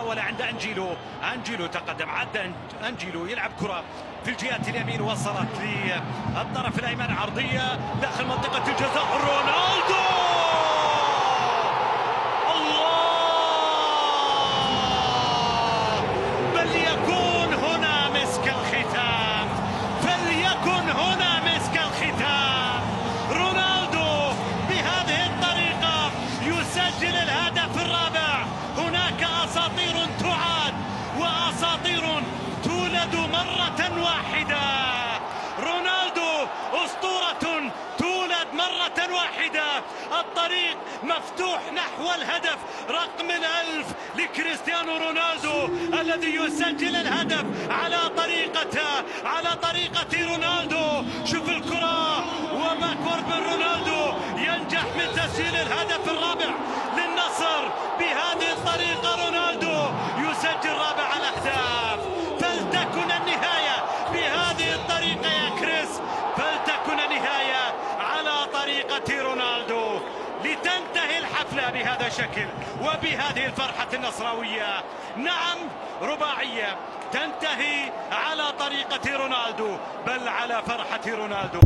محاولة عند أنجيلو تقدم، عدى أنجيلو يلعب كرة في الجهة اليمين، وصلت للطرف الأيمن، عرضية داخل منطقة الجزاء، رونالدو بل يكون هنا مسك الختام، فليكن هنا مسك الختام. رونالدو بهذه الطريقة يسجل الهدف الرابع. هناك أساطير تعاد وأساطير تولد مرة واحدة. رونالدو أسطورة تولد مرة واحدة. الطريق مفتوح نحو الهدف رقم 1000 لكريستيانو رونالدو الذي يسجل الهدف على طريقة رونالدو. شوف الكرة وباكورد من رونالدو ينجح من تسجيل الهدف الرابع للنصر بهذه الطريقة. رونالدو يسجل رابع الأهداف. فلتكن النهاية بهذه الطريقة يا كريس، فلتكن النهاية على طريقة رونالدو، لتنتهي الحفلة بهذا الشكل وبهذه الفرحة النصراوية. نعم، رباعية تنتهي على طريقة رونالدو، بل على فرحة رونالدو.